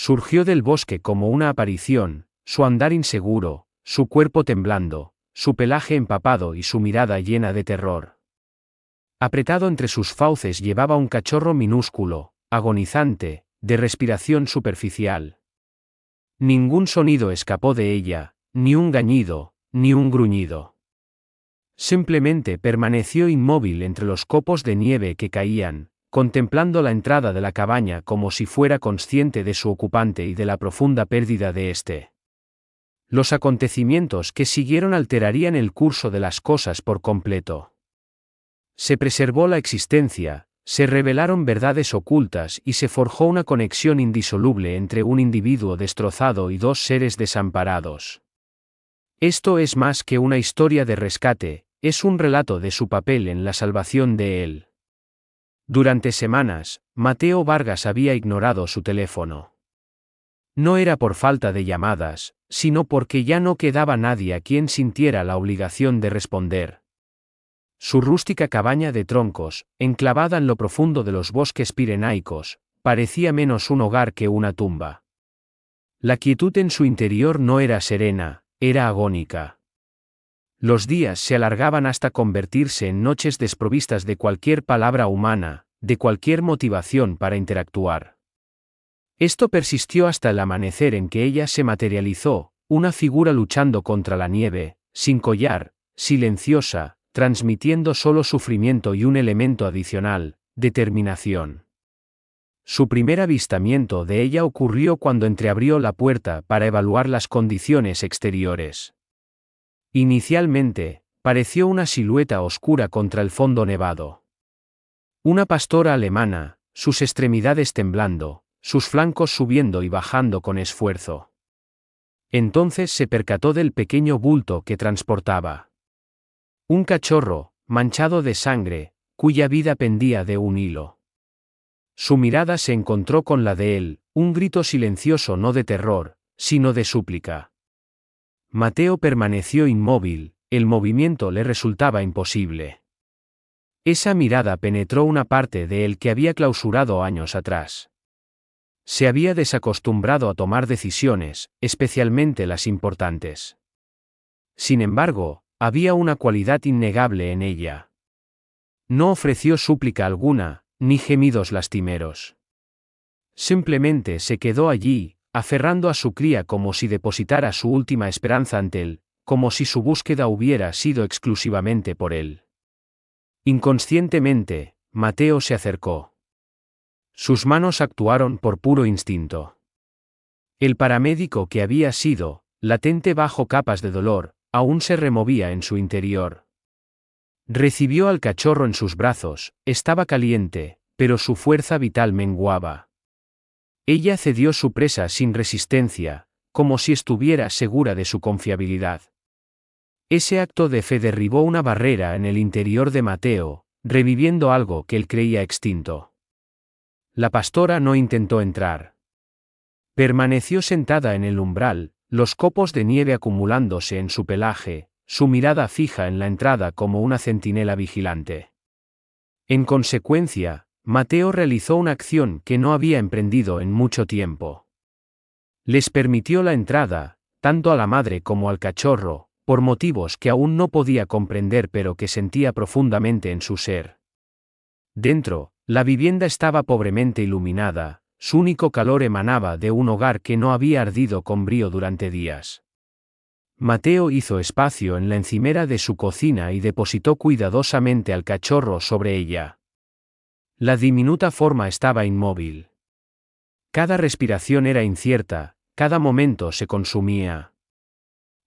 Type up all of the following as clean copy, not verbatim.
Surgió del bosque como una aparición, su andar inseguro, su cuerpo temblando, su pelaje empapado y su mirada llena de terror. Apretado entre sus fauces llevaba un cachorro minúsculo, agonizante, de respiración superficial. Ningún sonido escapó de ella, ni un gañido, ni un gruñido. Simplemente permaneció inmóvil entre los copos de nieve que caían, contemplando la entrada de la cabaña como si fuera consciente de su ocupante y de la profunda pérdida de éste. Los acontecimientos que siguieron alterarían el curso de las cosas por completo. Se preservó la existencia, se revelaron verdades ocultas y se forjó una conexión indisoluble entre un individuo destrozado y dos seres desamparados. Esto es más que una historia de rescate, es un relato de su papel en la salvación de él. Durante semanas, Mateo Vargas había ignorado su teléfono. No era por falta de llamadas, sino porque ya no quedaba nadie a quien sintiera la obligación de responder. Su rústica cabaña de troncos, enclavada en lo profundo de los bosques pirenaicos, parecía menos un hogar que una tumba. La quietud en su interior no era serena, era agónica. Los días se alargaban hasta convertirse en noches desprovistas de cualquier palabra humana, de cualquier motivación para interactuar. Esto persistió hasta el amanecer en que ella se materializó, una figura luchando contra la nieve, sin collar, silenciosa, transmitiendo solo sufrimiento y un elemento adicional, determinación. Su primer avistamiento de ella ocurrió cuando entreabrió la puerta para evaluar las condiciones exteriores. Inicialmente, pareció una silueta oscura contra el fondo nevado. Una pastora alemana, sus extremidades temblando, sus flancos subiendo y bajando con esfuerzo. Entonces se percató del pequeño bulto que transportaba. Un cachorro, manchado de sangre, cuya vida pendía de un hilo. Su mirada se encontró con la de él, un grito silencioso no de terror, sino de súplica. Mateo permaneció inmóvil, el movimiento le resultaba imposible. Esa mirada penetró una parte de él que había clausurado años atrás. Se había desacostumbrado a tomar decisiones, especialmente las importantes. Sin embargo, había una cualidad innegable en ella. No ofreció súplica alguna, ni gemidos lastimeros. Simplemente se quedó allí, aferrando a su cría como si depositara su última esperanza ante él, como si su búsqueda hubiera sido exclusivamente por él. Inconscientemente, Mateo se acercó. Sus manos actuaron por puro instinto. El paramédico que había sido, latente bajo capas de dolor, aún se removía en su interior. Recibió al cachorro en sus brazos, estaba caliente, pero su fuerza vital menguaba. Ella cedió su presa sin resistencia, como si estuviera segura de su confiabilidad. Ese acto de fe derribó una barrera en el interior de Mateo, reviviendo algo que él creía extinto. La pastora no intentó entrar. Permaneció sentada en el umbral, los copos de nieve acumulándose en su pelaje, su mirada fija en la entrada como una centinela vigilante. En consecuencia, Mateo realizó una acción que no había emprendido en mucho tiempo. Les permitió la entrada, tanto a la madre como al cachorro, por motivos que aún no podía comprender pero que sentía profundamente en su ser. Dentro, la vivienda estaba pobremente iluminada, su único calor emanaba de un hogar que no había ardido con brío durante días. Mateo hizo espacio en la encimera de su cocina y depositó cuidadosamente al cachorro sobre ella. La diminuta forma estaba inmóvil. Cada respiración era incierta, cada momento se consumía.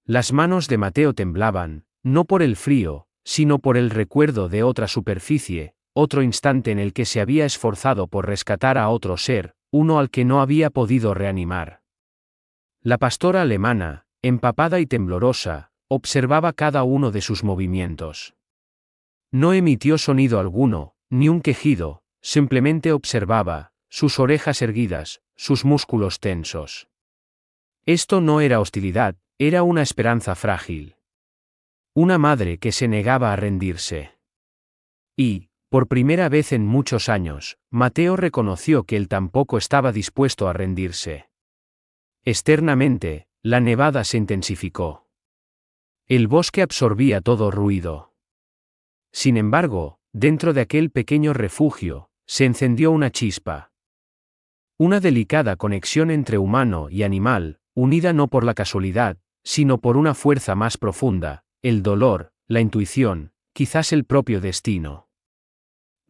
Las manos de Mateo temblaban, no por el frío, sino por el recuerdo de otra superficie, otro instante en el que se había esforzado por rescatar a otro ser, uno al que no había podido reanimar. La pastora alemana, empapada y temblorosa, observaba cada uno de sus movimientos. No emitió sonido alguno, ni un quejido, simplemente observaba, sus orejas erguidas, sus músculos tensos. Esto no era hostilidad, era una esperanza frágil. Una madre que se negaba a rendirse. Y, por primera vez en muchos años, Mateo reconoció que él tampoco estaba dispuesto a rendirse. Externamente, la nevada se intensificó. El bosque absorbía todo ruido. Sin embargo, dentro de aquel pequeño refugio, se encendió una chispa. Una delicada conexión entre humano y animal, unida no por la casualidad, sino por una fuerza más profunda, el dolor, la intuición, quizás el propio destino.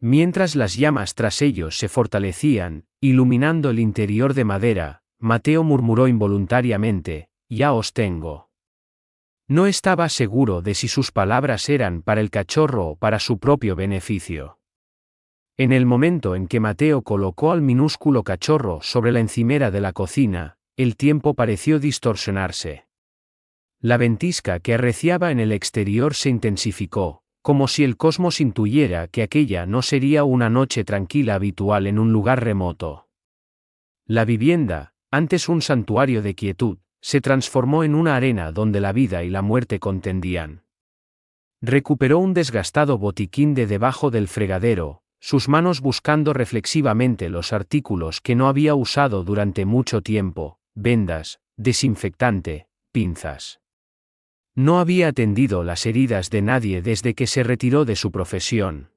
Mientras las llamas tras ellos se fortalecían, iluminando el interior de madera, Mateo murmuró involuntariamente: «Ya os tengo». No estaba seguro de si sus palabras eran para el cachorro o para su propio beneficio. En el momento en que Mateo colocó al minúsculo cachorro sobre la encimera de la cocina, el tiempo pareció distorsionarse. La ventisca que arreciaba en el exterior se intensificó, como si el cosmos intuyera que aquella no sería una noche tranquila habitual en un lugar remoto. La vivienda, antes un santuario de quietud, se transformó en una arena donde la vida y la muerte contendían. Recuperó un desgastado botiquín de debajo del fregadero, sus manos buscando reflexivamente los artículos que no había usado durante mucho tiempo: vendas, desinfectante, pinzas. No había atendido las heridas de nadie desde que se retiró de su profesión.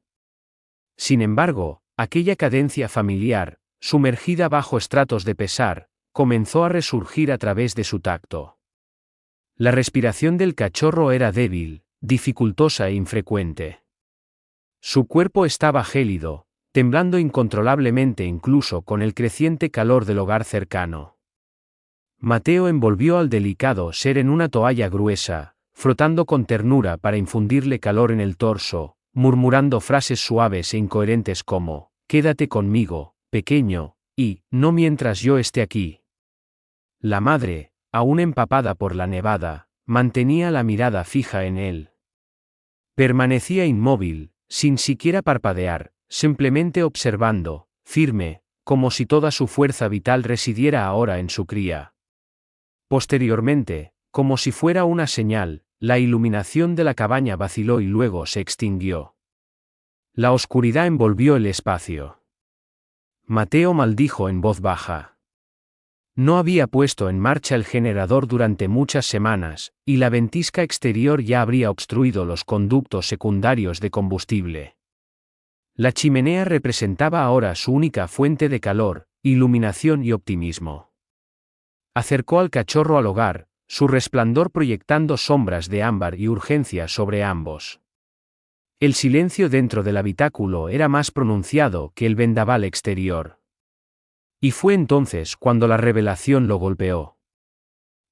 Sin embargo, aquella cadencia familiar, sumergida bajo estratos de pesar, comenzó a resurgir a través de su tacto. La respiración del cachorro era débil, dificultosa e infrecuente. Su cuerpo estaba gélido, temblando incontrolablemente incluso con el creciente calor del hogar cercano. Mateo envolvió al delicado ser en una toalla gruesa, frotando con ternura para infundirle calor en el torso, murmurando frases suaves e incoherentes como: «Quédate conmigo, pequeño, y no mientras yo esté aquí». La madre, aún empapada por la nevada, mantenía la mirada fija en él. Permanecía inmóvil, sin siquiera parpadear, simplemente observando, firme, como si toda su fuerza vital residiera ahora en su cría. Posteriormente, como si fuera una señal, la iluminación de la cabaña vaciló y luego se extinguió. La oscuridad envolvió el espacio. Mateo maldijo en voz baja. No había puesto en marcha el generador durante muchas semanas, y la ventisca exterior ya habría obstruido los conductos secundarios de combustible. La chimenea representaba ahora su única fuente de calor, iluminación y optimismo. Acercó al cachorro al hogar, su resplandor proyectando sombras de ámbar y urgencia sobre ambos. El silencio dentro del habitáculo era más pronunciado que el vendaval exterior. Y fue entonces cuando la revelación lo golpeó.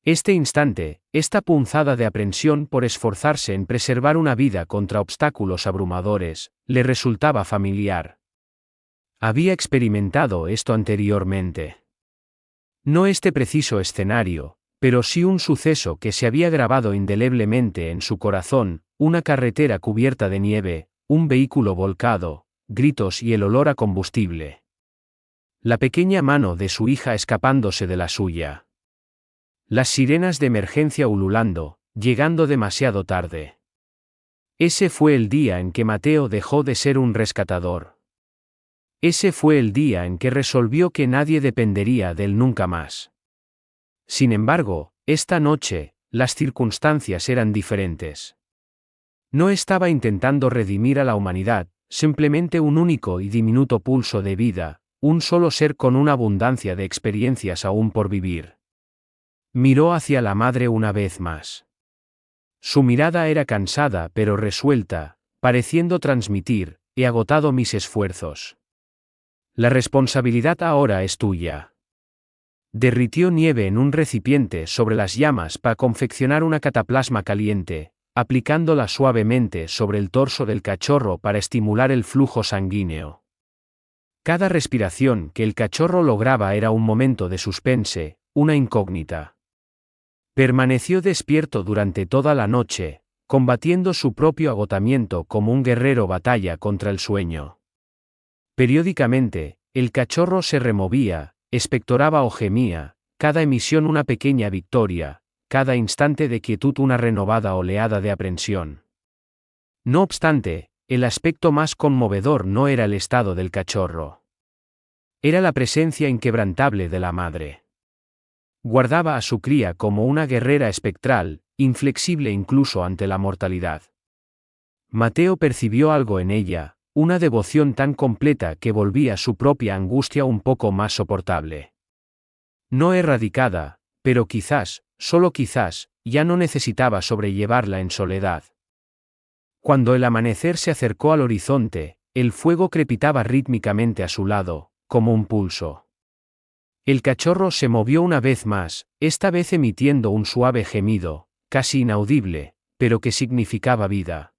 Este instante, esta punzada de aprensión por esforzarse en preservar una vida contra obstáculos abrumadores, le resultaba familiar. Había experimentado esto anteriormente. No este preciso escenario, pero sí un suceso que se había grabado indeleblemente en su corazón: una carretera cubierta de nieve, un vehículo volcado, gritos y el olor a combustible. La pequeña mano de su hija escapándose de la suya. Las sirenas de emergencia ululando, llegando demasiado tarde. Ese fue el día en que Mateo dejó de ser un rescatador. Ese fue el día en que resolvió que nadie dependería de él nunca más. Sin embargo, esta noche, las circunstancias eran diferentes. No estaba intentando redimir a la humanidad, simplemente un único y diminuto pulso de vida, un solo ser con una abundancia de experiencias aún por vivir. Miró hacia la madre una vez más. Su mirada era cansada pero resuelta, pareciendo transmitir: «He agotado mis esfuerzos. La responsabilidad ahora es tuya». Derritió nieve en un recipiente sobre las llamas para confeccionar una cataplasma caliente, aplicándola suavemente sobre el torso del cachorro para estimular el flujo sanguíneo. Cada respiración que el cachorro lograba era un momento de suspense, una incógnita. Permaneció despierto durante toda la noche, combatiendo su propio agotamiento como un guerrero batalla contra el sueño. Periódicamente, el cachorro se removía, expectoraba o gemía, cada emisión una pequeña victoria, cada instante de quietud una renovada oleada de aprensión. No obstante, el aspecto más conmovedor no era el estado del cachorro. Era la presencia inquebrantable de la madre. Guardaba a su cría como una guerrera espectral, inflexible incluso ante la mortalidad. Mateo percibió algo en ella, una devoción tan completa que volvía su propia angustia un poco más soportable. No erradicada, pero quizás, solo quizás, ya no necesitaba sobrellevarla en soledad. Cuando el amanecer se acercó al horizonte, el fuego crepitaba rítmicamente a su lado, como un pulso. El cachorro se movió una vez más, esta vez emitiendo un suave gemido, casi inaudible, pero que significaba vida.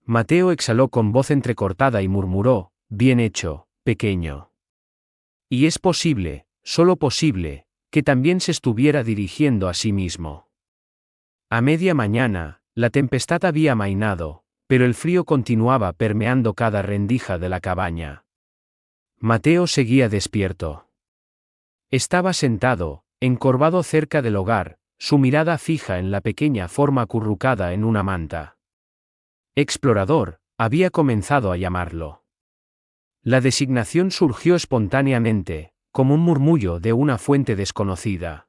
Mateo exhaló con voz entrecortada y murmuró: «Bien hecho, pequeño». Y es posible, solo posible, que también se estuviera dirigiendo a sí mismo. A media mañana, la tempestad había amainado, pero el frío continuaba permeando cada rendija de la cabaña. Mateo seguía despierto. Estaba sentado, encorvado cerca del hogar, su mirada fija en la pequeña forma acurrucada en una manta. Explorador, había comenzado a llamarlo. La designación surgió espontáneamente, como un murmullo de una fuente desconocida.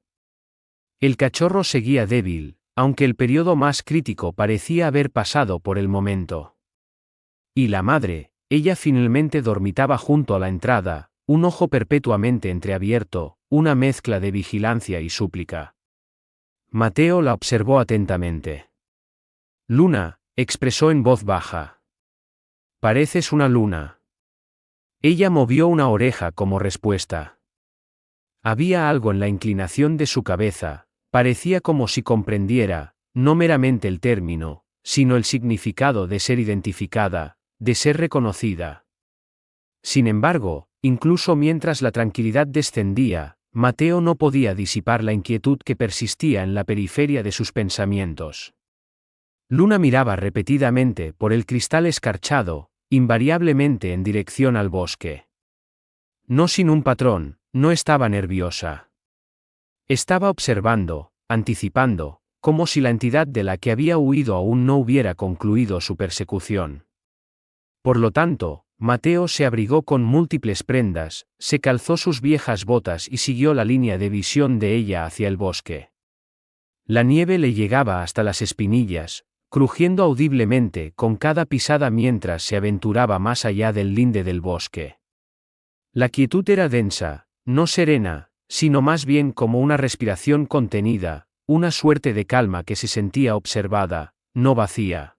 El cachorro seguía débil, aunque el periodo más crítico parecía haber pasado por el momento. Y la madre, ella finalmente dormitaba junto a la entrada, un ojo perpetuamente entreabierto, una mezcla de vigilancia y súplica. Mateo la observó atentamente. «Luna», expresó en voz baja. «Pareces una luna». Ella movió una oreja como respuesta. Había algo en la inclinación de su cabeza, parecía como si comprendiera, no meramente el término, sino el significado de ser identificada, de ser reconocida. Sin embargo, incluso mientras la tranquilidad descendía, Mateo no podía disipar la inquietud que persistía en la periferia de sus pensamientos. Luna miraba repetidamente por el cristal escarchado, invariablemente en dirección al bosque. No sin un patrón, no estaba nerviosa. Estaba observando, anticipando, como si la entidad de la que había huido aún no hubiera concluido su persecución. Por lo tanto, Mateo se abrigó con múltiples prendas, se calzó sus viejas botas y siguió la línea de visión de ella hacia el bosque. La nieve le llegaba hasta las espinillas, crujiendo audiblemente con cada pisada mientras se aventuraba más allá del linde del bosque. La quietud era densa, no serena, sino más bien como una respiración contenida, una suerte de calma que se sentía observada, no vacía.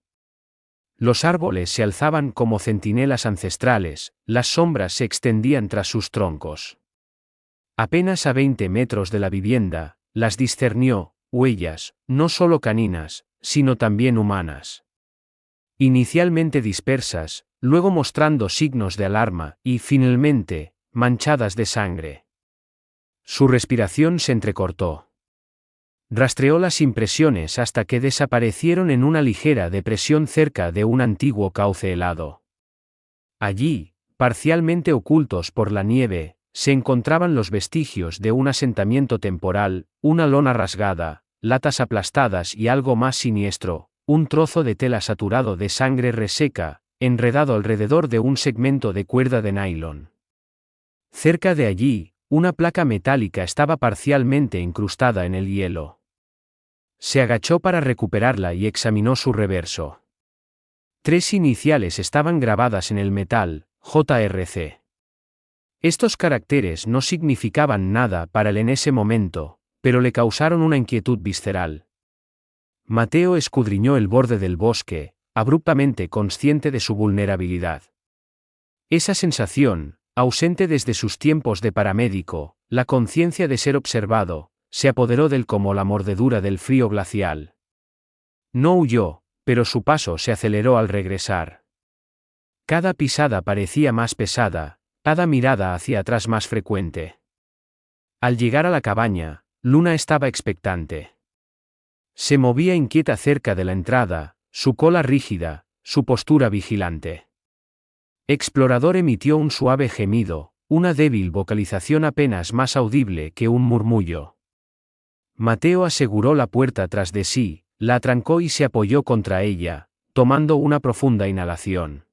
Los árboles se alzaban como centinelas ancestrales, las sombras se extendían tras sus troncos. Apenas a 20 metros de la vivienda, las discernió, huellas, no solo caninas, sino también humanas. Inicialmente dispersas, luego mostrando signos de alarma y, finalmente, manchadas de sangre. Su respiración se entrecortó. Rastreó las impresiones hasta que desaparecieron en una ligera depresión cerca de un antiguo cauce helado. Allí, parcialmente ocultos por la nieve, se encontraban los vestigios de un asentamiento temporal, una lona rasgada, latas aplastadas y algo más siniestro, un trozo de tela saturado de sangre reseca, enredado alrededor de un segmento de cuerda de nylon. Cerca de allí, una placa metálica estaba parcialmente incrustada en el hielo. Se agachó para recuperarla y examinó su reverso. 3 iniciales estaban grabadas en el metal, JRC. Estos caracteres no significaban nada para él en ese momento, pero le causaron una inquietud visceral. Mateo escudriñó el borde del bosque, abruptamente consciente de su vulnerabilidad. Esa sensación, ausente desde sus tiempos de paramédico, la conciencia de ser observado, se apoderó de él como la mordedura del frío glacial. No huyó, pero su paso se aceleró al regresar. Cada pisada parecía más pesada, cada mirada hacia atrás más frecuente. Al llegar a la cabaña, Luna estaba expectante. Se movía inquieta cerca de la entrada, su cola rígida, su postura vigilante. Explorador emitió un suave gemido, una débil vocalización apenas más audible que un murmullo. Mateo aseguró la puerta tras de sí, la atrancó y se apoyó contra ella, tomando una profunda inhalación.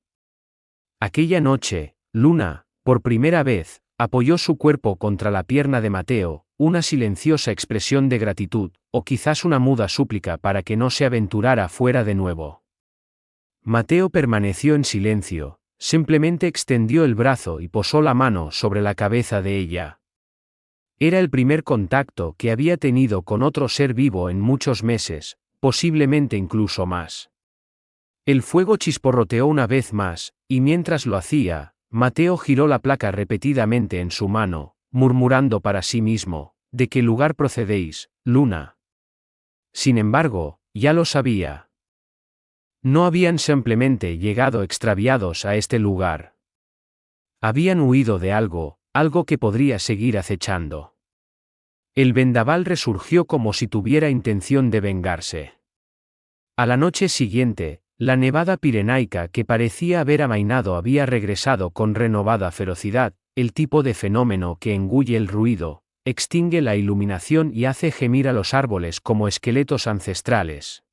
Aquella noche, Luna, por primera vez, apoyó su cuerpo contra la pierna de Mateo, una silenciosa expresión de gratitud, o quizás una muda súplica para que no se aventurara fuera de nuevo. Mateo permaneció en silencio, simplemente extendió el brazo y posó la mano sobre la cabeza de ella. Era el primer contacto que había tenido con otro ser vivo en muchos meses, posiblemente incluso más. El fuego chisporroteó una vez más, y mientras lo hacía, Mateo giró la placa repetidamente en su mano, murmurando para sí mismo: ¿de qué lugar procedéis, Luna? Sin embargo, ya lo sabía. No habían simplemente llegado extraviados a este lugar. Habían huido de algo, algo que podría seguir acechando. El vendaval resurgió como si tuviera intención de vengarse. A la noche siguiente, la nevada pirenaica que parecía haber amainado había regresado con renovada ferocidad, el tipo de fenómeno que engulle el ruido, extingue la iluminación y hace gemir a los árboles como esqueletos ancestrales.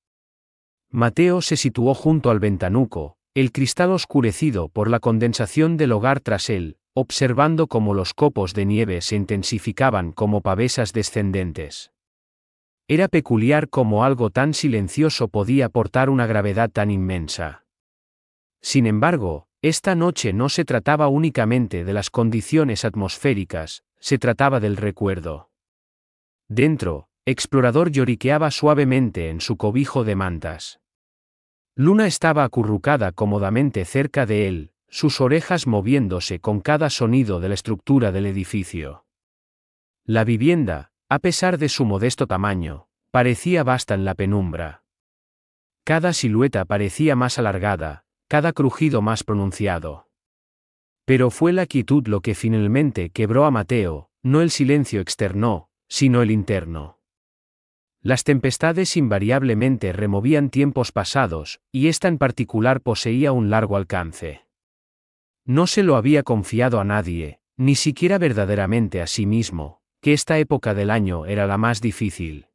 Mateo se situó junto al ventanuco, el cristal oscurecido por la condensación del hogar tras él, observando cómo los copos de nieve se intensificaban como pavesas descendentes. Era peculiar cómo algo tan silencioso podía portar una gravedad tan inmensa. Sin embargo, esta noche no se trataba únicamente de las condiciones atmosféricas, se trataba del recuerdo. Dentro, Explorador lloriqueaba suavemente en su cobijo de mantas. Luna estaba acurrucada cómodamente cerca de él, sus orejas moviéndose con cada sonido de la estructura del edificio. La vivienda, a pesar de su modesto tamaño, parecía vasta en la penumbra. Cada silueta parecía más alargada, cada crujido más pronunciado. Pero fue la quietud lo que finalmente quebró a Mateo, no el silencio externo, sino el interno. Las tempestades invariablemente removían tiempos pasados, y esta en particular poseía un largo alcance. No se lo había confiado a nadie, ni siquiera verdaderamente a sí mismo, que esta época del año era la más difícil.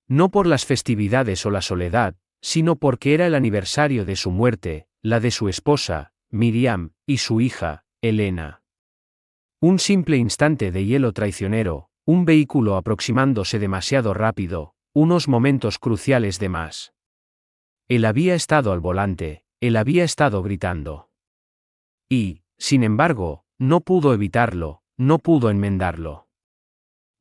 No por las festividades o la soledad, sino porque era el aniversario de su muerte, la de su esposa, Miriam, y su hija, Elena. Un simple instante de hielo traicionero, un vehículo aproximándose demasiado rápido, unos momentos cruciales de más. Él había estado al volante, él había estado gritando. Y, sin embargo, no pudo evitarlo, no pudo enmendarlo.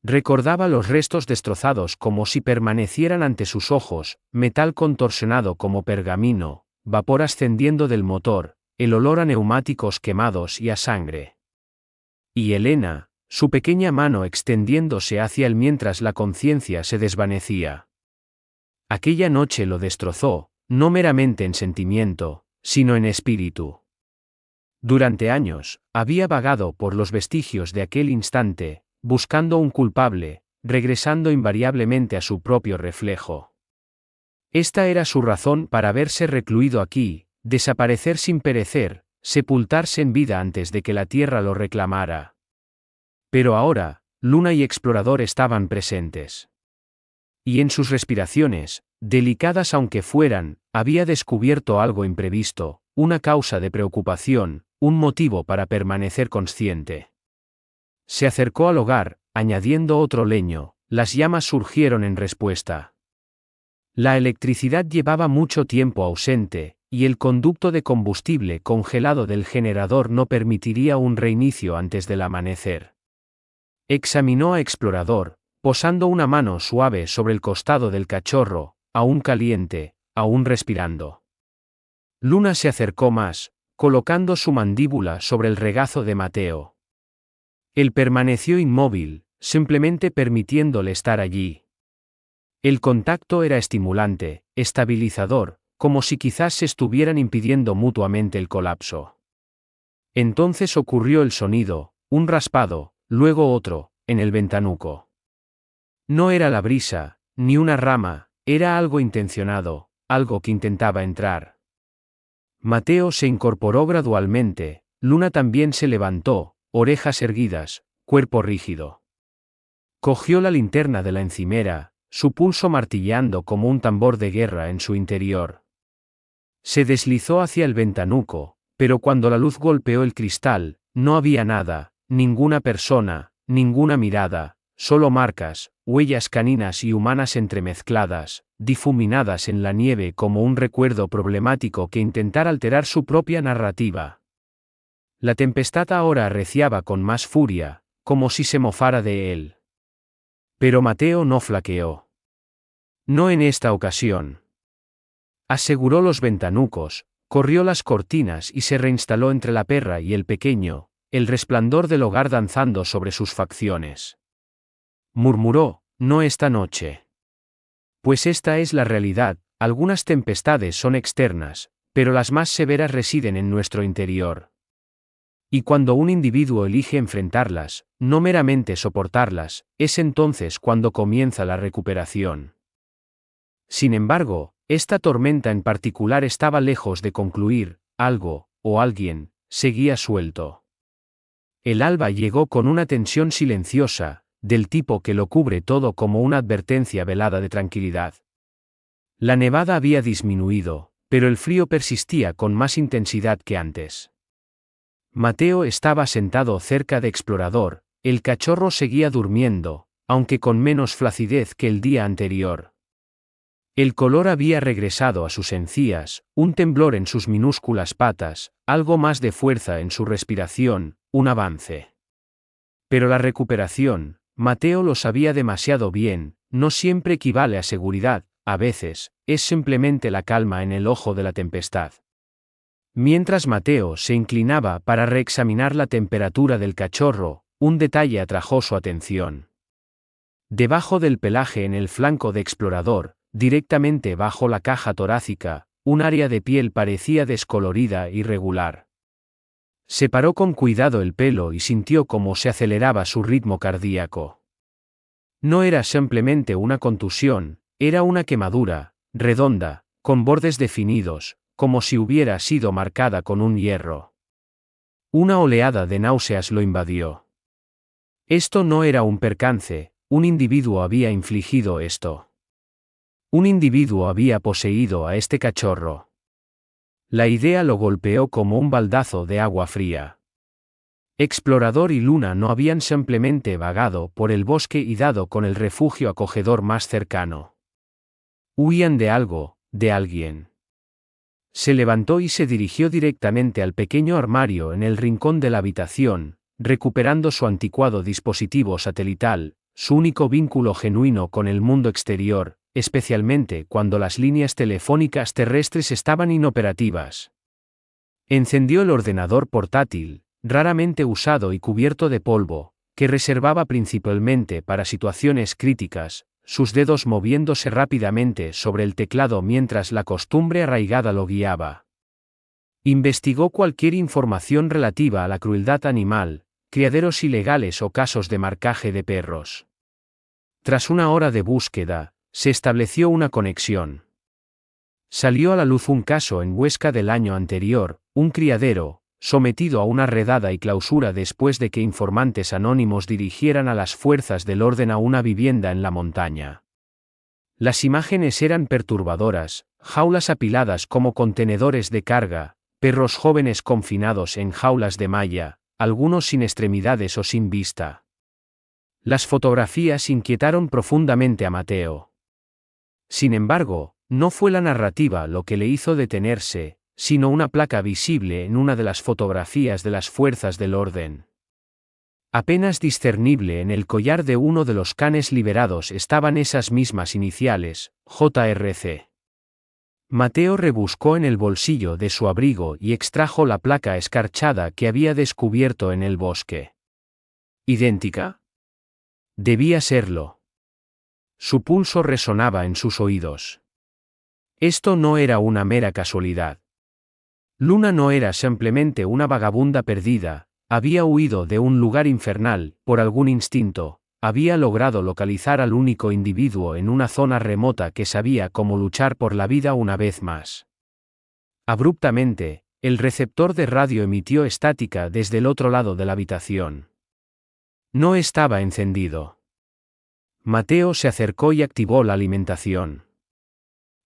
Recordaba los restos destrozados como si permanecieran ante sus ojos, metal contorsionado como pergamino, vapor ascendiendo del motor, el olor a neumáticos quemados y a sangre. Y Elena, su pequeña mano extendiéndose hacia él mientras la conciencia se desvanecía. Aquella noche lo destrozó, no meramente en sentimiento, sino en espíritu. Durante años, había vagado por los vestigios de aquel instante, buscando un culpable, regresando invariablemente a su propio reflejo. Esta era su razón para haberse recluido aquí, desaparecer sin perecer, sepultarse en vida antes de que la tierra lo reclamara. Pero ahora, Luna y Explorador estaban presentes. Y en sus respiraciones, delicadas aunque fueran, había descubierto algo imprevisto, una causa de preocupación, un motivo para permanecer consciente. Se acercó al hogar, añadiendo otro leño, las llamas surgieron en respuesta. La electricidad llevaba mucho tiempo ausente, y el conducto de combustible congelado del generador no permitiría un reinicio antes del amanecer. Examinó a Explorador, posando una mano suave sobre el costado del cachorro, aún caliente, aún respirando. Luna se acercó más, colocando su mandíbula sobre el regazo de Mateo. Él permaneció inmóvil, simplemente permitiéndole estar allí. El contacto era estimulante, estabilizador, como si quizás se estuvieran impidiendo mutuamente el colapso. Entonces ocurrió el sonido, un raspado, luego otro, en el ventanuco. No era la brisa, ni una rama, era algo intencionado, algo que intentaba entrar. Mateo se incorporó gradualmente, Luna también se levantó, orejas erguidas, cuerpo rígido. Cogió la linterna de la encimera, su pulso martilleando como un tambor de guerra en su interior. Se deslizó hacia el ventanuco, pero cuando la luz golpeó el cristal, no había nada, ninguna persona, ninguna mirada, solo marcas, huellas caninas y humanas entremezcladas, difuminadas en la nieve como un recuerdo problemático que intentara alterar su propia narrativa. La tempestad ahora arreciaba con más furia, como si se mofara de él. Pero Mateo no flaqueó. No en esta ocasión. Aseguró los ventanucos, corrió las cortinas y se reinstaló entre la perra y el pequeño, el resplandor del hogar danzando sobre sus facciones. Murmuró, no esta noche. Pues esta es la realidad, algunas tempestades son externas, pero las más severas residen en nuestro interior. Y cuando un individuo elige enfrentarlas, no meramente soportarlas, es entonces cuando comienza la recuperación. Sin embargo, esta tormenta en particular estaba lejos de concluir, algo, o alguien, seguía suelto. El alba llegó con una tensión silenciosa, del tipo que lo cubre todo como una advertencia velada de tranquilidad. La nevada había disminuido, pero el frío persistía con más intensidad que antes. Mateo estaba sentado cerca de Explorador, el cachorro seguía durmiendo, aunque con menos flacidez que el día anterior. El color había regresado a sus encías, un temblor en sus minúsculas patas, algo más de fuerza en su respiración, un avance. Pero la recuperación, Mateo lo sabía demasiado bien, no siempre equivale a seguridad, a veces, es simplemente la calma en el ojo de la tempestad. Mientras Mateo se inclinaba para reexaminar la temperatura del cachorro, un detalle atrajo su atención. Debajo del pelaje en el flanco de Explorador, directamente bajo la caja torácica, un área de piel parecía descolorida e irregular. Separó con cuidado el pelo y sintió cómo se aceleraba su ritmo cardíaco. No era simplemente una contusión, era una quemadura, redonda, con bordes definidos, como si hubiera sido marcada con un hierro. Una oleada de náuseas lo invadió. Esto no era un percance, un individuo había infligido esto. Un individuo había poseído a este cachorro. La idea lo golpeó como un baldazo de agua fría. Explorador y Luna no habían simplemente vagado por el bosque y dado con el refugio acogedor más cercano. Huían de algo, de alguien. Se levantó y se dirigió directamente al pequeño armario en el rincón de la habitación, recuperando su anticuado dispositivo satelital, su único vínculo genuino con el mundo exterior, especialmente cuando las líneas telefónicas terrestres estaban inoperativas. Encendió el ordenador portátil, raramente usado y cubierto de polvo, que reservaba principalmente para situaciones críticas, sus dedos moviéndose rápidamente sobre el teclado mientras la costumbre arraigada lo guiaba. Investigó cualquier información relativa a la crueldad animal, criaderos ilegales o casos de marcaje de perros. Tras una hora de búsqueda, se estableció una conexión. Salió a la luz un caso en Huesca del año anterior, un criadero, sometido a una redada y clausura después de que informantes anónimos dirigieran a las fuerzas del orden a una vivienda en la montaña. Las imágenes eran perturbadoras, jaulas apiladas como contenedores de carga, perros jóvenes confinados en jaulas de malla, algunos sin extremidades o sin vista. Las fotografías inquietaron profundamente a Mateo. Sin embargo, no fue la narrativa lo que le hizo detenerse, sino una placa visible en una de las fotografías de las fuerzas del orden. Apenas discernible en el collar de uno de los canes liberados estaban esas mismas iniciales, JRC. Mateo rebuscó en el bolsillo de su abrigo y extrajo la placa escarchada que había descubierto en el bosque. ¿Idéntica? Debía serlo. Su pulso resonaba en sus oídos. Esto no era una mera casualidad. Luna no era simplemente una vagabunda perdida, había huido de un lugar infernal, por algún instinto, había logrado localizar al único individuo en una zona remota que sabía cómo luchar por la vida una vez más. Abruptamente, el receptor de radio emitió estática desde el otro lado de la habitación. No estaba encendido. Mateo se acercó y activó la alimentación.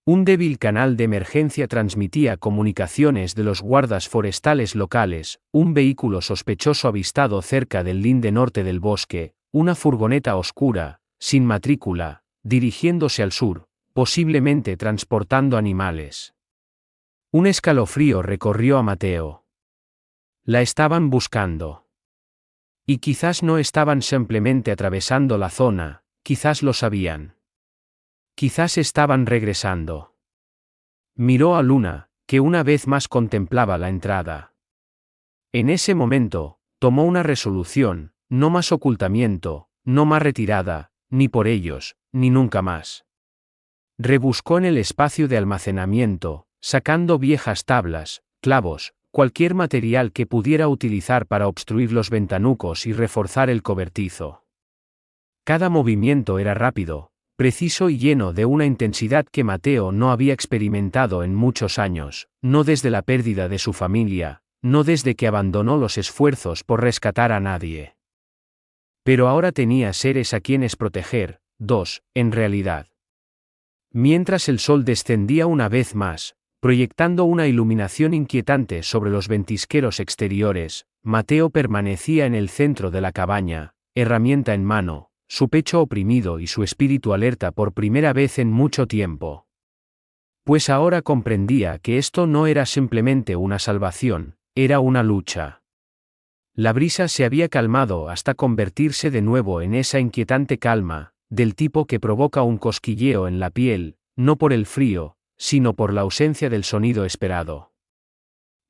Un débil canal de emergencia transmitía comunicaciones de los guardas forestales locales, un vehículo sospechoso avistado cerca del linde norte del bosque, una furgoneta oscura, sin matrícula, dirigiéndose al sur, posiblemente transportando animales. Un escalofrío recorrió a Mateo. La estaban buscando. Y quizás no estaban simplemente atravesando la zona, quizás lo sabían. Quizás estaban regresando. Miró a Luna, que una vez más contemplaba la entrada. En ese momento, tomó una resolución: no más ocultamiento, no más retirada, ni por ellos, ni nunca más. Rebuscó en el espacio de almacenamiento, sacando viejas tablas, clavos, cualquier material que pudiera utilizar para obstruir los ventanucos y reforzar el cobertizo. Cada movimiento era rápido, preciso y lleno de una intensidad que Mateo no había experimentado en muchos años, no desde la pérdida de su familia, no desde que abandonó los esfuerzos por rescatar a nadie. Pero ahora tenía seres a quienes proteger, dos, en realidad. Mientras el sol descendía una vez más, proyectando una iluminación inquietante sobre los ventisqueros exteriores, Mateo permanecía en el centro de la cabaña, herramienta en mano, su pecho oprimido y su espíritu alerta por primera vez en mucho tiempo. Pues ahora comprendía que esto no era simplemente una salvación, era una lucha. La brisa se había calmado hasta convertirse de nuevo en esa inquietante calma, del tipo que provoca un cosquilleo en la piel, no por el frío, sino por la ausencia del sonido esperado.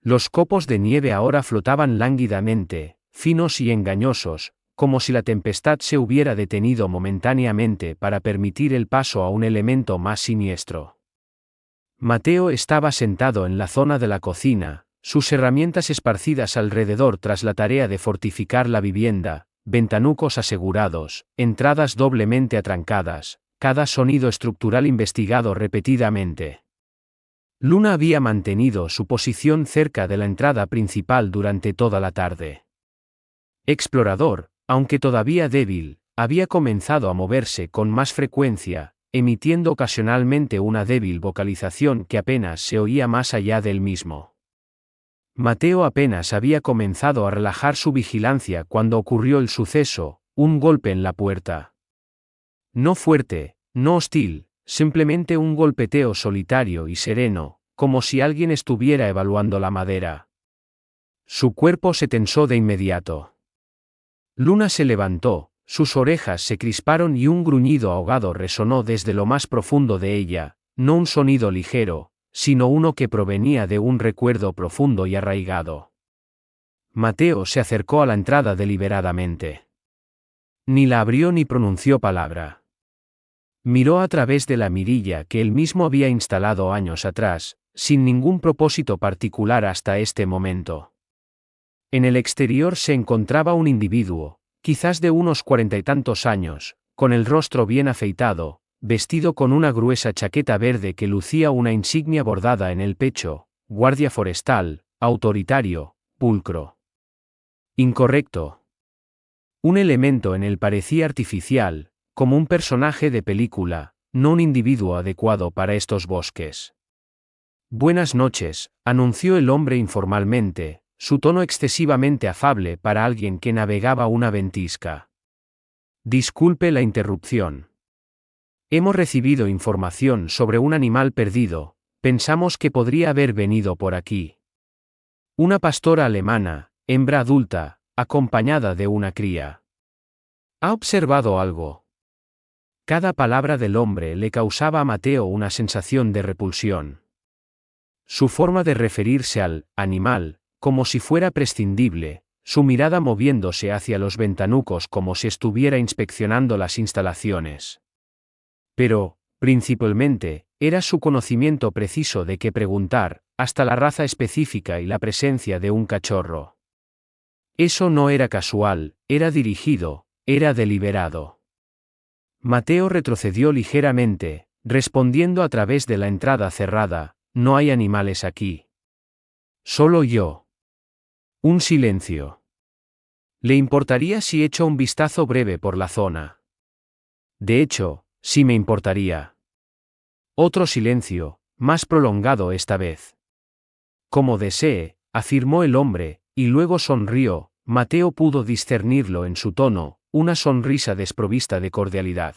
Los copos de nieve ahora flotaban lánguidamente, finos y engañosos, como si la tempestad se hubiera detenido momentáneamente para permitir el paso a un elemento más siniestro. Mateo estaba sentado en la zona de la cocina, sus herramientas esparcidas alrededor tras la tarea de fortificar la vivienda, ventanucos asegurados, entradas doblemente atrancadas, cada sonido estructural investigado repetidamente. Luna había mantenido su posición cerca de la entrada principal durante toda la tarde. Explorador, aunque todavía débil, había comenzado a moverse con más frecuencia, emitiendo ocasionalmente una débil vocalización que apenas se oía más allá del mismo. Mateo apenas había comenzado a relajar su vigilancia cuando ocurrió el suceso, un golpe en la puerta. No fuerte, no hostil, simplemente un golpeteo solitario y sereno, como si alguien estuviera evaluando la madera. Su cuerpo se tensó de inmediato. Luna se levantó, sus orejas se crisparon y un gruñido ahogado resonó desde lo más profundo de ella, no un sonido ligero, sino uno que provenía de un recuerdo profundo y arraigado. Mateo se acercó a la entrada deliberadamente. Ni la abrió ni pronunció palabra. Miró a través de la mirilla que él mismo había instalado años atrás, sin ningún propósito particular hasta este momento. En el exterior se encontraba un individuo, quizás de unos 40 y tantos años, con el rostro bien afeitado, vestido con una gruesa chaqueta verde que lucía una insignia bordada en el pecho: guardia forestal, autoritario, pulcro. Incorrecto. Un elemento en él parecía artificial, como un personaje de película, no un individuo adecuado para estos bosques. Buenas noches, anunció el hombre informalmente, su tono excesivamente afable para alguien que navegaba una ventisca. Disculpe la interrupción. Hemos recibido información sobre un animal perdido, pensamos que podría haber venido por aquí. Una pastora alemana, hembra adulta, acompañada de una cría. ¿Ha observado algo? Cada palabra del hombre le causaba a Mateo una sensación de repulsión. Su forma de referirse al animal, como si fuera prescindible, su mirada moviéndose hacia los ventanucos como si estuviera inspeccionando las instalaciones. Pero, principalmente, era su conocimiento preciso de qué preguntar, hasta la raza específica y la presencia de un cachorro. Eso no era casual, era dirigido, era deliberado. Mateo retrocedió ligeramente, respondiendo a través de la entrada cerrada: no hay animales aquí. Solo yo. Un silencio. ¿Le importaría si echo un vistazo breve por la zona? De hecho, sí me importaría. Otro silencio, más prolongado esta vez. Como desee, afirmó el hombre, y luego sonrió. Mateo pudo discernirlo en su tono, una sonrisa desprovista de cordialidad.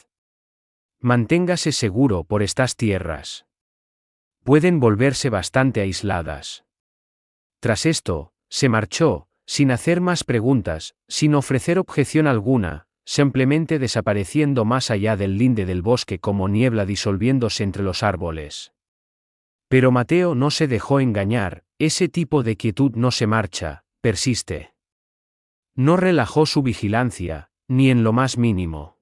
Manténgase seguro por estas tierras. Pueden volverse bastante aisladas. Tras esto, se marchó, sin hacer más preguntas, sin ofrecer objeción alguna, simplemente desapareciendo más allá del linde del bosque como niebla disolviéndose entre los árboles. Pero Mateo no se dejó engañar, ese tipo de quietud no se marcha, persiste. No relajó su vigilancia, ni en lo más mínimo.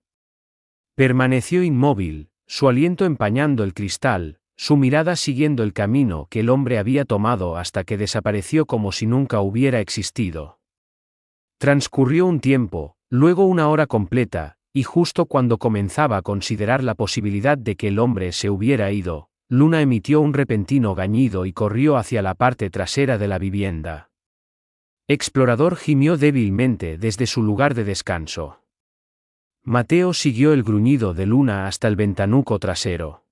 Permaneció inmóvil, su aliento empañando el cristal, su mirada siguiendo el camino que el hombre había tomado hasta que desapareció como si nunca hubiera existido. Transcurrió un tiempo, luego una hora completa, y justo cuando comenzaba a considerar la posibilidad de que el hombre se hubiera ido, Luna emitió un repentino gañido y corrió hacia la parte trasera de la vivienda. Explorador gimió débilmente desde su lugar de descanso. Mateo siguió el gruñido de Luna hasta el ventanuco trasero.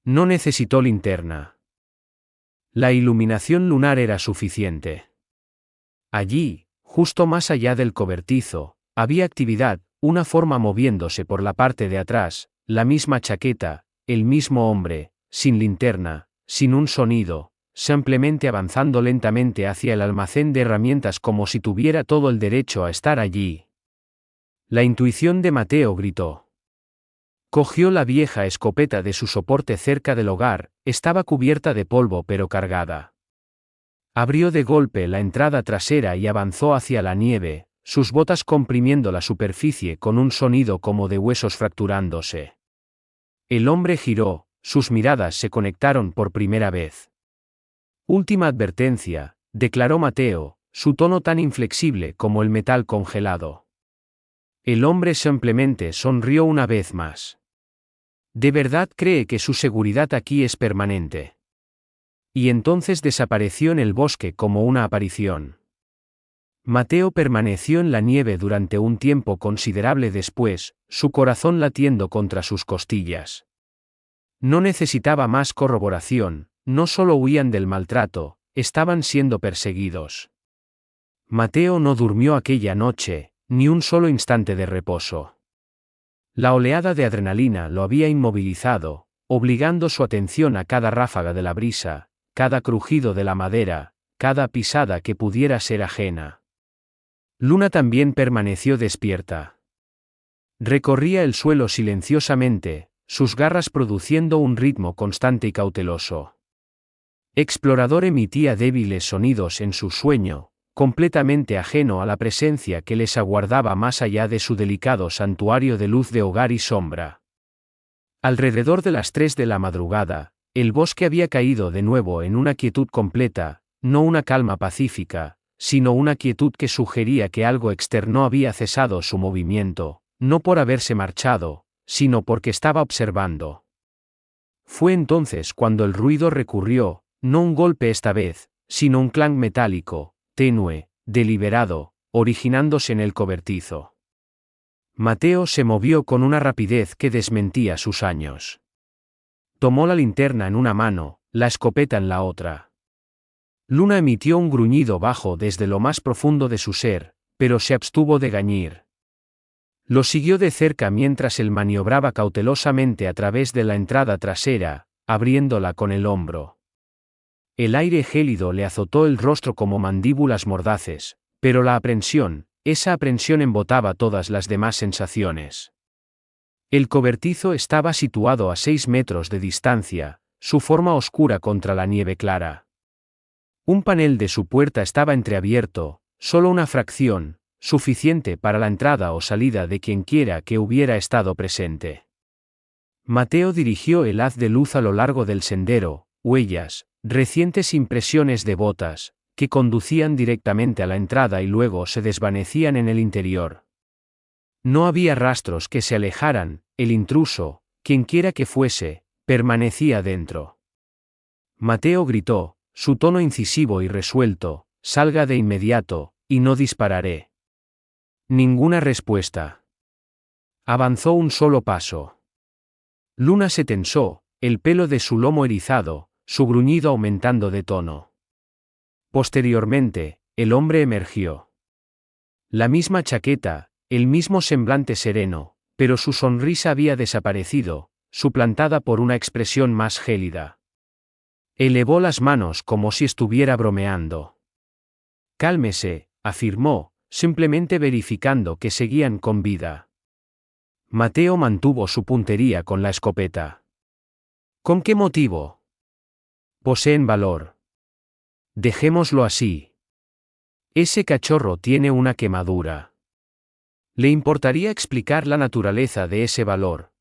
No necesitó linterna. La iluminación lunar era suficiente. Allí, justo más allá del cobertizo, había actividad, una forma moviéndose por la parte de atrás, la misma chaqueta, el mismo hombre, sin linterna, sin un sonido, simplemente avanzando lentamente hacia el almacén de herramientas como si tuviera todo el derecho a estar allí. La intuición de Mateo gritó. Cogió la vieja escopeta de su soporte cerca del hogar, estaba cubierta de polvo pero cargada. Abrió de golpe la entrada trasera y avanzó hacia la nieve, sus botas comprimiendo la superficie con un sonido como de huesos fracturándose. El hombre giró, sus miradas se conectaron por primera vez. Última advertencia, declaró Mateo, su tono tan inflexible como el metal congelado. El hombre simplemente sonrió una vez más. ¿De verdad cree que su seguridad aquí es permanente? Y entonces desapareció en el bosque como una aparición. Mateo permaneció en la nieve durante un tiempo considerable después, su corazón latiendo contra sus costillas. No necesitaba más corroboración, no solo huían del maltrato, estaban siendo perseguidos. Mateo no durmió aquella noche, ni un solo instante de reposo. La oleada de adrenalina lo había inmovilizado, obligando su atención a cada ráfaga de la brisa, cada crujido de la madera, cada pisada que pudiera ser ajena. Luna también permaneció despierta. Recorría el suelo silenciosamente, sus garras produciendo un ritmo constante y cauteloso. Explorador emitía débiles sonidos en su sueño, completamente ajeno a la presencia que les aguardaba más allá de su delicado santuario de luz de hogar y sombra. Alrededor de las 3 de la madrugada, el bosque había caído de nuevo en una quietud completa, no una calma pacífica, sino una quietud que sugería que algo externo había cesado su movimiento, no por haberse marchado, sino porque estaba observando. Fue entonces cuando el ruido recurrió, no un golpe esta vez, sino un clang metálico, tenue, deliberado, originándose en el cobertizo. Mateo se movió con una rapidez que desmentía sus años. Tomó la linterna en una mano, la escopeta en la otra. Luna emitió un gruñido bajo desde lo más profundo de su ser, pero se abstuvo de gañir. Lo siguió de cerca mientras él maniobraba cautelosamente a través de la entrada trasera, abriéndola con el hombro. El aire gélido le azotó el rostro como mandíbulas mordaces, pero esa aprensión embotaba todas las demás sensaciones. El cobertizo estaba situado a 6 metros de distancia, su forma oscura contra la nieve clara. Un panel de su puerta estaba entreabierto, solo una fracción, suficiente para la entrada o salida de quienquiera que hubiera estado presente. Mateo dirigió el haz de luz a lo largo del sendero, huellas, recientes impresiones de botas, que conducían directamente a la entrada y luego se desvanecían en el interior. No había rastros que se alejaran, el intruso, quienquiera que fuese, permanecía dentro. Mateo gritó, su tono incisivo y resuelto, salga de inmediato, y no dispararé. Ninguna respuesta. Avanzó un solo paso. Luna se tensó, el pelo de su lomo erizado, su gruñido aumentando de tono. Posteriormente, el hombre emergió. La misma chaqueta, el mismo semblante sereno, pero su sonrisa había desaparecido, suplantada por una expresión más gélida. Elevó las manos como si estuviera bromeando. Cálmese, afirmó, simplemente verificando que seguían con vida. Mateo mantuvo su puntería con la escopeta. ¿Con qué motivo? Poseen valor. Dejémoslo así. Ese cachorro tiene una quemadura. ¿Le importaría explicar la naturaleza de ese valor?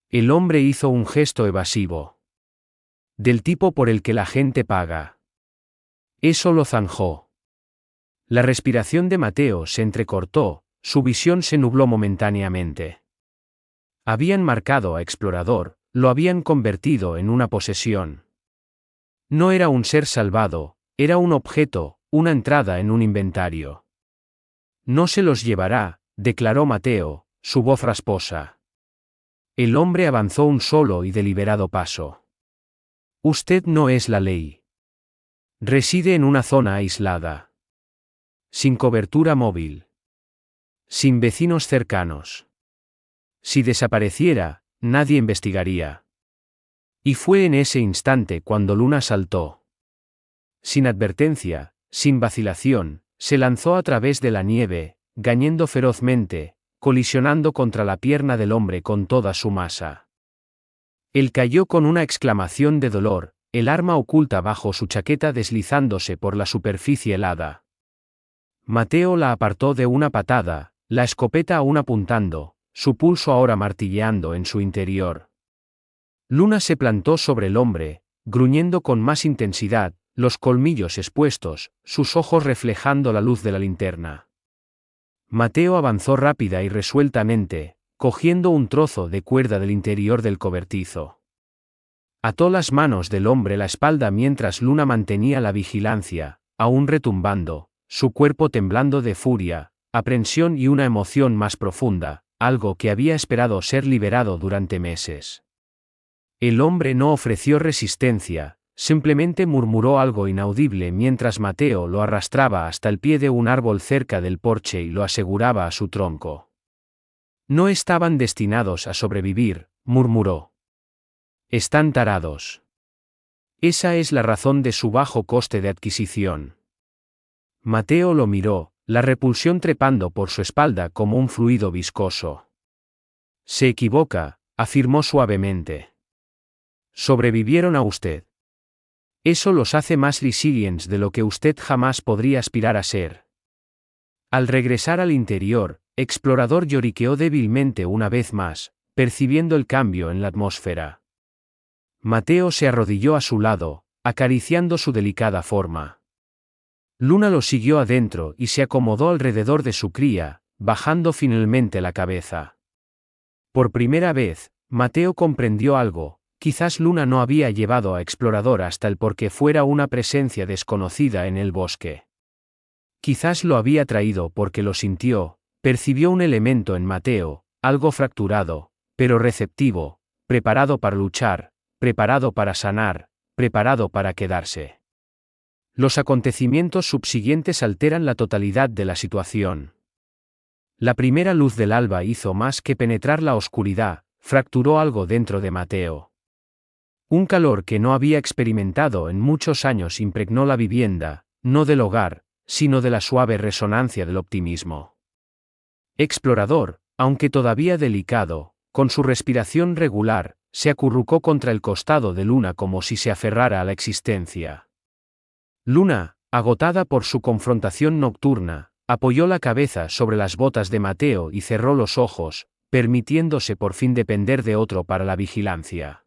El hombre hizo un gesto evasivo. Del tipo por el que la gente paga. Eso lo zanjó. La respiración de Mateo se entrecortó, su visión se nubló momentáneamente. Habían marcado a Explorador, lo habían convertido en una posesión. No era un ser salvado, era un objeto, una entrada en un inventario. No se los llevará, declaró Mateo, su voz rasposa. El hombre avanzó un solo y deliberado paso. Usted no es la ley. Reside en una zona aislada. Sin cobertura móvil. Sin vecinos cercanos. Si desapareciera, nadie investigaría. Y fue en ese instante cuando Luna saltó. Sin advertencia, sin vacilación, se lanzó a través de la nieve, gañendo ferozmente, colisionando contra la pierna del hombre con toda su masa. Él cayó con una exclamación de dolor, el arma oculta bajo su chaqueta deslizándose por la superficie helada. Mateo la apartó de una patada, la escopeta aún apuntando, su pulso ahora martilleando en su interior. Luna se plantó sobre el hombre, gruñendo con más intensidad, los colmillos expuestos, sus ojos reflejando la luz de la linterna. Mateo avanzó rápida y resueltamente, cogiendo un trozo de cuerda del interior del cobertizo. Ató las manos del hombre a la espalda mientras Luna mantenía la vigilancia, aún retumbando, su cuerpo temblando de furia, aprensión y una emoción más profunda, algo que había esperado ser liberado durante meses. El hombre no ofreció resistencia, simplemente murmuró algo inaudible mientras Mateo lo arrastraba hasta el pie de un árbol cerca del porche y lo aseguraba a su tronco. No estaban destinados a sobrevivir, murmuró. Están tarados. Esa es la razón de su bajo coste de adquisición. Mateo lo miró, la repulsión trepando por su espalda como un fluido viscoso. Se equivoca, afirmó suavemente. Sobrevivieron a usted. Eso los hace más resilientes de lo que usted jamás podría aspirar a ser. Al regresar al interior, Explorador lloriqueó débilmente una vez más, percibiendo el cambio en la atmósfera. Mateo se arrodilló a su lado, acariciando su delicada forma. Luna lo siguió adentro y se acomodó alrededor de su cría, bajando finalmente la cabeza. Por primera vez, Mateo comprendió algo. Quizás Luna no había llevado a Explorador hasta el porque fuera una presencia desconocida en el bosque. Quizás lo había traído porque lo sintió, percibió un elemento en Mateo, algo fracturado, pero receptivo, preparado para luchar, preparado para sanar, preparado para quedarse. Los acontecimientos subsiguientes alteran la totalidad de la situación. La primera luz del alba hizo más que penetrar la oscuridad, fracturó algo dentro de Mateo. Un calor que no había experimentado en muchos años impregnó la vivienda, no del hogar, sino de la suave resonancia del optimismo. Explorador, aunque todavía delicado, con su respiración regular, se acurrucó contra el costado de Luna como si se aferrara a la existencia. Luna, agotada por su confrontación nocturna, apoyó la cabeza sobre las botas de Mateo y cerró los ojos, permitiéndose por fin depender de otro para la vigilancia.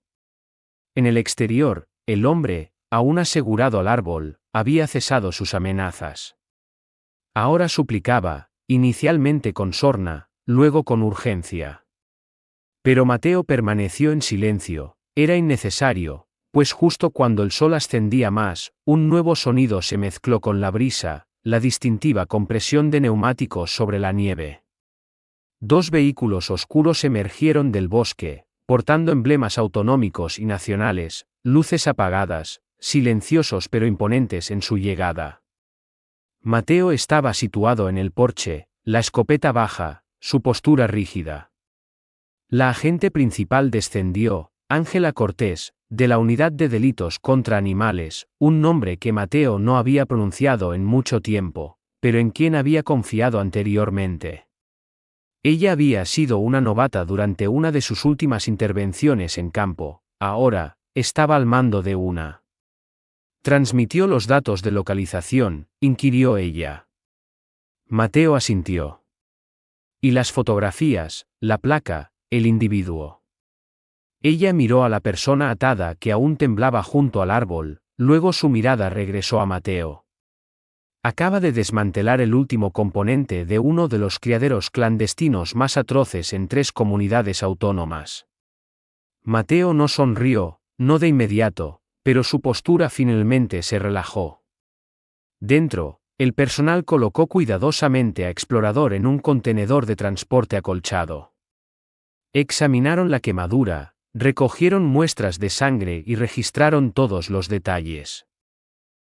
En el exterior, el hombre, aún asegurado al árbol, había cesado sus amenazas. Ahora suplicaba, inicialmente con sorna, luego con urgencia. Pero Mateo permaneció en silencio, era innecesario, pues justo cuando el sol ascendía más, un nuevo sonido se mezcló con la brisa, la distintiva compresión de neumáticos sobre la nieve. Dos vehículos oscuros emergieron del bosque, portando emblemas autonómicos y nacionales, luces apagadas, silenciosos pero imponentes en su llegada. Mateo estaba situado en el porche, la escopeta baja, su postura rígida. La agente principal descendió, Ángela Cortés, de la Unidad de Delitos contra Animales, un nombre que Mateo no había pronunciado en mucho tiempo, pero en quien había confiado anteriormente. Ella había sido una novata durante una de sus últimas intervenciones en campo, ahora, estaba al mando de una. ¿Transmitió los datos de localización?, inquirió ella. Mateo asintió. ¿Y las fotografías, la placa, el individuo? Ella miró a la persona atada que aún temblaba junto al árbol, luego su mirada regresó a Mateo. Acaba de desmantelar el último componente de uno de los criaderos clandestinos más atroces en 3 comunidades autónomas. Mateo no sonrió, no de inmediato, pero su postura finalmente se relajó. Dentro, el personal colocó cuidadosamente a Explorador en un contenedor de transporte acolchado. Examinaron la quemadura, recogieron muestras de sangre y registraron todos los detalles.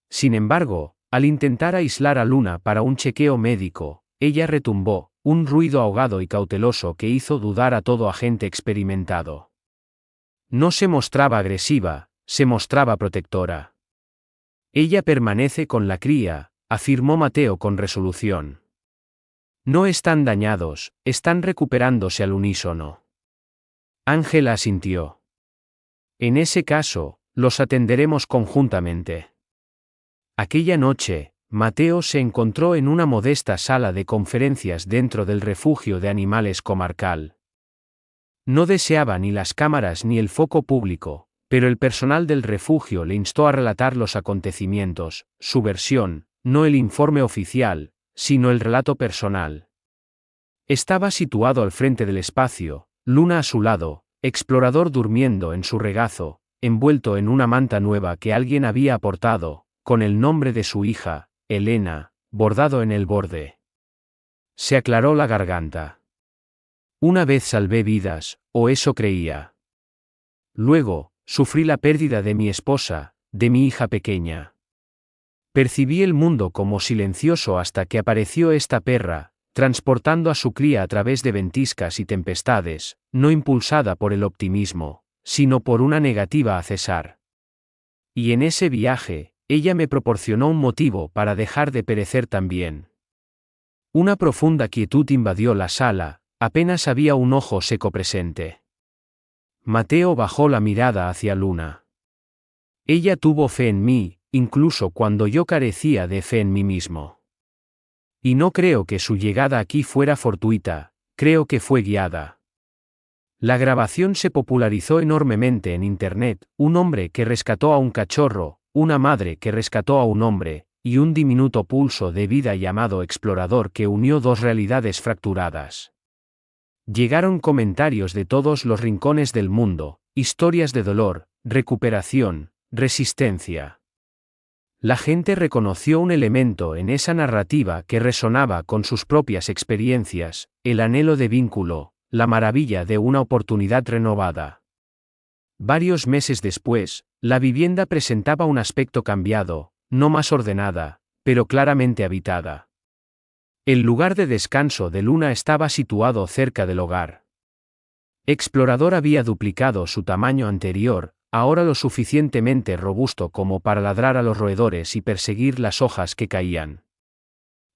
Sin embargo, al intentar aislar a Luna para un chequeo médico, ella retumbó, un ruido ahogado y cauteloso que hizo dudar a todo agente experimentado. No se mostraba agresiva, se mostraba protectora. Ella permanece con la cría, afirmó Mateo con resolución. No están dañados, están recuperándose al unísono. Ángela asintió. En ese caso, los atenderemos conjuntamente. Aquella noche, Mateo se encontró en una modesta sala de conferencias dentro del refugio de animales comarcal. No deseaba ni las cámaras ni el foco público, pero el personal del refugio le instó a relatar los acontecimientos, su versión, no el informe oficial, sino el relato personal. Estaba situado al frente del espacio, Luna a su lado, Explorador durmiendo en su regazo, envuelto en una manta nueva que alguien había aportado, con el nombre de su hija, Elena, bordado en el borde. Se aclaró la garganta. Una vez salvé vidas, o eso creía. Luego, sufrí la pérdida de mi esposa, de mi hija pequeña. Percibí el mundo como silencioso hasta que apareció esta perra, transportando a su cría a través de ventiscas y tempestades, no impulsada por el optimismo, sino por una negativa a cesar. Y en ese viaje, ella me proporcionó un motivo para dejar de perecer también. Una profunda quietud invadió la sala, apenas había un ojo seco presente. Mateo bajó la mirada hacia Luna. Ella tuvo fe en mí, incluso cuando yo carecía de fe en mí mismo. Y no creo que su llegada aquí fuera fortuita, creo que fue guiada. La grabación se popularizó enormemente en Internet, un hombre que rescató a un cachorro, una madre que rescató a un hombre, y un diminuto pulso de vida llamado Explorador que unió 2 realidades fracturadas. Llegaron comentarios de todos los rincones del mundo, historias de dolor, recuperación, resistencia. La gente reconoció un elemento en esa narrativa que resonaba con sus propias experiencias, el anhelo de vínculo, la maravilla de una oportunidad renovada. Varios meses después, la vivienda presentaba un aspecto cambiado, no más ordenada, pero claramente habitada. El lugar de descanso de Luna estaba situado cerca del hogar. Explorador había duplicado su tamaño anterior, ahora lo suficientemente robusto como para ladrar a los roedores y perseguir las hojas que caían.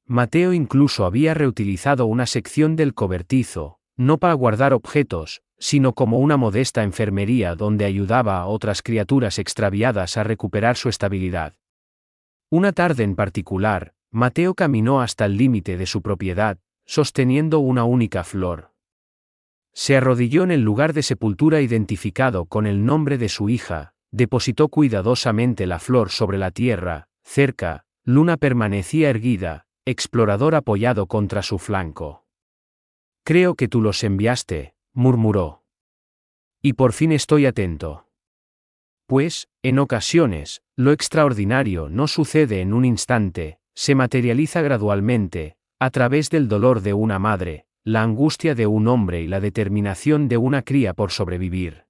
Mateo incluso había reutilizado una sección del cobertizo, no para guardar objetos, sino como una modesta enfermería donde ayudaba a otras criaturas extraviadas a recuperar su estabilidad. Una tarde en particular, Mateo caminó hasta el límite de su propiedad, sosteniendo una única flor. Se arrodilló en el lugar de sepultura identificado con el nombre de su hija, depositó cuidadosamente la flor sobre la tierra, cerca, Luna permanecía erguida, Explorador apoyado contra su flanco. Creo que tú los enviaste, murmuró. Y por fin estoy atento. Pues, en ocasiones, lo extraordinario no sucede en un instante, se materializa gradualmente, a través del dolor de una madre, la angustia de un hombre y la determinación de una cría por sobrevivir.